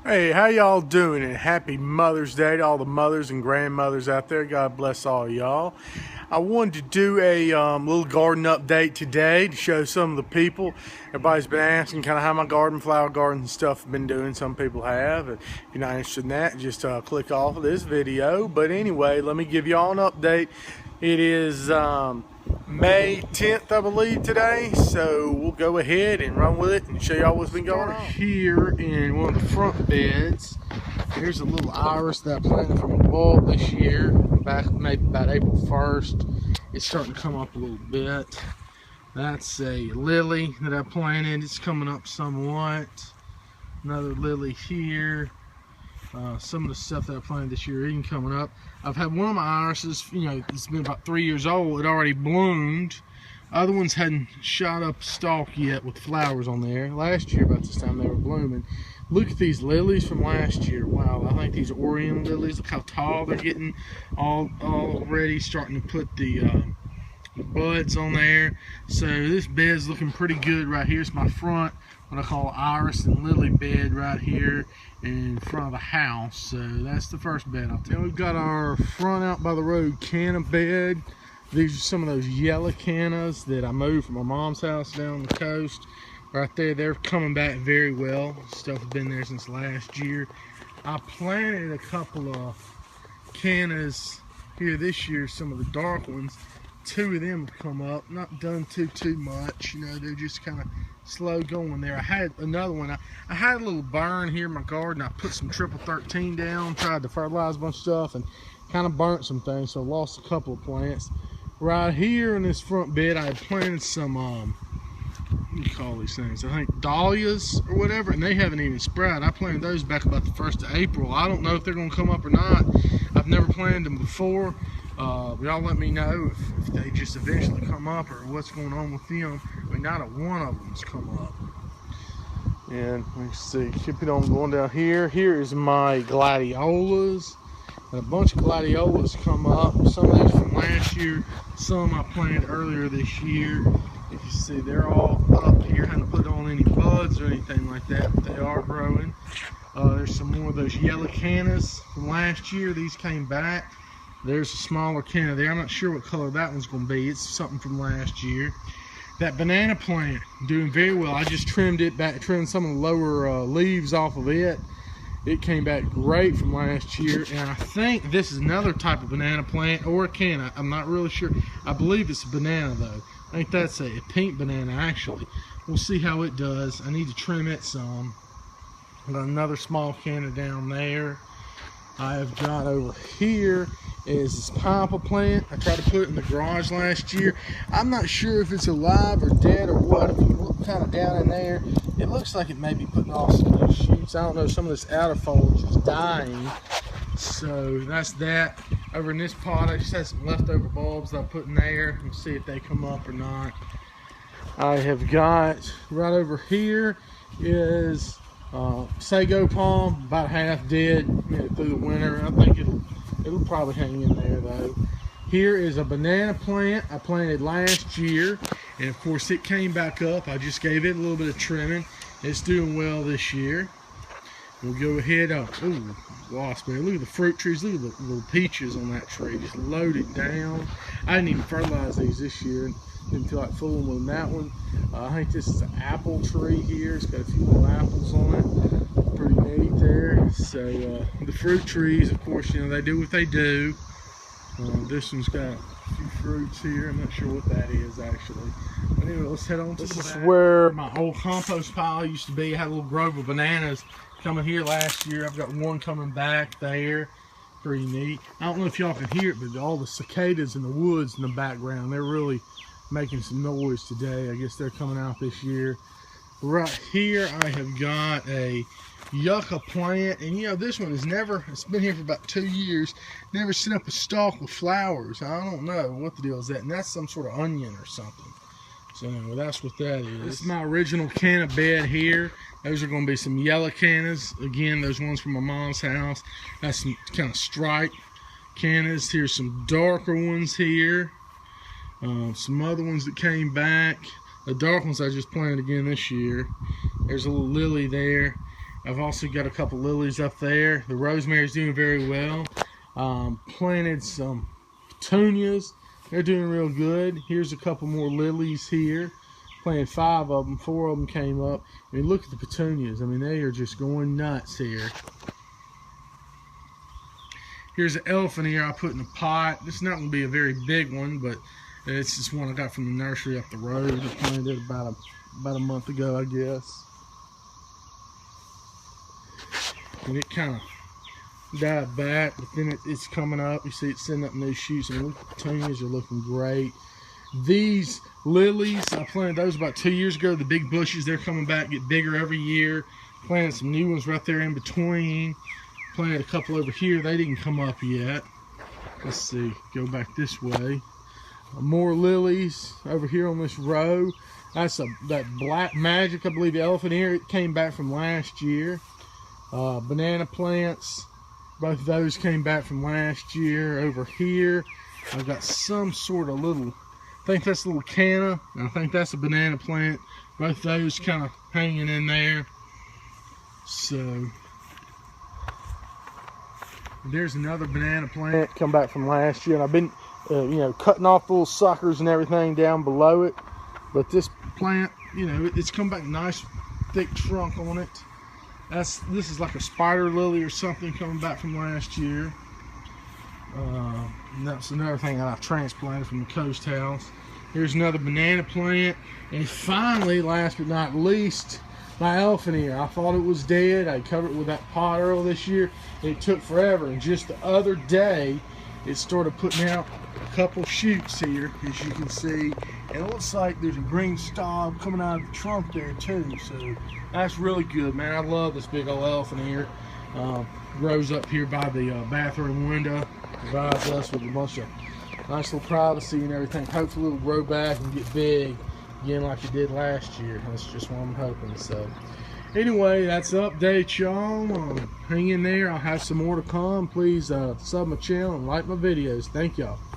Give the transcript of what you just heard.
Hey, how y'all doing? And happy Mother's Day to all the mothers and grandmothers out there. God bless all y'all. I wanted to do a little garden update today to show some of the people. Everybody's been asking kind of how my garden, flower garden and stuff have been doing. Some people have. If you're not interested in that, just click off of this video. But anyway, let me give y'all an update. It is May 10th, I believe, today, so we'll go ahead and run with it and show y'all what's been going on. Here in one of the front beds, here's a little iris that I planted from a bulb this year, back maybe about April 1st. It's starting to come up a little bit. That's a lily that I planted. It's coming up somewhat. Another lily here. Some of the stuff that I planted this year isn't coming up. I've had one of my irises, it's been about 3 years old. It already bloomed. Other ones hadn't shot up stalk yet with flowers on there. Last year about this time they were blooming. Look at these lilies from last year. Wow, I think these are Oriental lilies. Look how tall they're getting, already starting to put the buds on there. So this bed's looking pretty good right here. It's my front, what I call iris and lily bed right here in front of the house. So that's the first bed I'll tell you. We've got our front out by the road canna bed. These are some of those yellow cannas that I moved from my mom's house down the coast. Right there, they're coming back very well. Stuff has been there since last year. I planted a couple of cannas here this year, some of the dark ones. Two of them have come up, not done too much, they're just kind of slow going there. I had another one, I had a little burn here in my garden. I put some triple 13 down, tried to fertilize a bunch of stuff and kind of burnt some things, so lost a couple of plants. Right here in this front bed, I had planted some, what do you call these things? I think dahlias or whatever, and they haven't even sprouted. I planted those back about the 1st of April. I don't know if they're gonna come up or not. I've never planted them before. Y'all let me know if they just eventually come up or what's going on with them. I mean, not a one of them's come up. And let me see, keep it on going down here. Here is my gladiolas. And a bunch of gladiolas come up. Some of these from last year, some I planted earlier this year. If you see, they're all up here. I haven't put on any buds or anything like that, but they are growing. There's some more of those yellow cannas from last year. These came back. There's a smaller canna there. I'm not sure what color that one's going to be. It's something from last year. That banana plant, doing very well. I just trimmed it back, trimmed some of the lower leaves off of it. It came back great from last year. And I think this is another type of banana plant or a canna. I'm not really sure. I believe it's a banana though. I think that's a pink banana actually. We'll see how it does. I need to trim it some. Got another small canna down there. I have got over here is this pineapple plant. I tried to put it in the garage last year. I'm not sure if it's alive or dead or what. If you look kind of down in there, it looks like it may be putting off some of those shoots. I don't know, some of this outer foliage is dying. So that's that. Over in this pot, I just had some leftover bulbs that I put in there. We'll see if they come up or not. I have got right over here is sago palm, about half dead through the winter. I think it'll probably hang in there though. Here is a banana plant I planted last year, and of course it came back up. I just gave it a little bit of trimming. It's doing well this year. We'll go ahead. Ooh, wasp man! Look at the fruit trees. Look at the little peaches on that tree, just loaded down. I didn't even fertilize these this year. Didn't feel like fooling with that one. I think this is an apple tree here. It's got a few little apples on it. Pretty neat there. So the fruit trees, of course, they do what they do. This one's got a few fruits here. I'm not sure what that is actually. But anyway, let's head on to this is where my old compost pile used to be. I had a little grove of bananas coming here last year. I've got one coming back there. Pretty neat. I don't know if y'all can hear it, but all the cicadas in the woods in the background, they're really making some noise today. I guess they're coming out this year. Right here I have got a yucca plant, and this one it's been here for about 2 years, never sent up a stalk with flowers. I don't know what the deal is that, and that's some sort of onion or something. So anyway, that's what that is. This is my original canna bed here. Those are going to be some yellow cannas. Again, those ones from my mom's house. That's some kind of striped cannas. Here's some darker ones here. Some other ones that came back. The dark ones I just planted again this year. There's a little lily there. I've also got a couple lilies up there. The rosemary's doing very well. Planted some petunias. They're doing real good. Here's a couple more lilies here. Planted 5 of them. 4 of them came up. I mean, look at the petunias. I mean, they are just going nuts here. Here's an elephant ear I put in a pot. This is not going to be a very big one, but it's just one I got from the nursery up the road. I planted it about a month ago, I guess. And it kind of died back, but then it's coming up. You see it's sending up new shoots, and the petunias are looking great. These lilies, I planted those about 2 years ago. The big bushes, they're coming back, get bigger every year. Planted some new ones right there in between. Planted a couple over here. They didn't come up yet. Let's see, go back this way. More lilies over here on this row. That's that black magic, I believe, the elephant ear. It came back from last year. Banana plants, both of those came back from last year. Over here, I've got some sort of little, I think that's a little canna, and I think that's a banana plant. Both those kind of hanging in there. So, there's another banana plant come back from last year, and I've been, you know, cutting off little suckers and everything down below it. But this plant, you know, it's come back nice, thick trunk on it. This is like a spider lily or something coming back from last year. And that's another thing that I've transplanted from the coast house. Here's another banana plant. And finally, last but not least, my elephant ear. I thought it was dead. I covered it with that pot earlier this year. It took forever, and just the other day, it started putting out a couple shoots here, as you can see. And it looks like there's a green stalk coming out of the trunk there too. So that's really good, man. I love this big old elephant ear. Grows up here by the bathroom window. Provides us with a bunch of nice little privacy and everything. Hopefully it'll grow back and get big again like it did last year. That's just what I'm hoping. So anyway, that's the update, y'all. Hang in there. I'll have some more to come. Please sub my channel and like my videos. Thank y'all.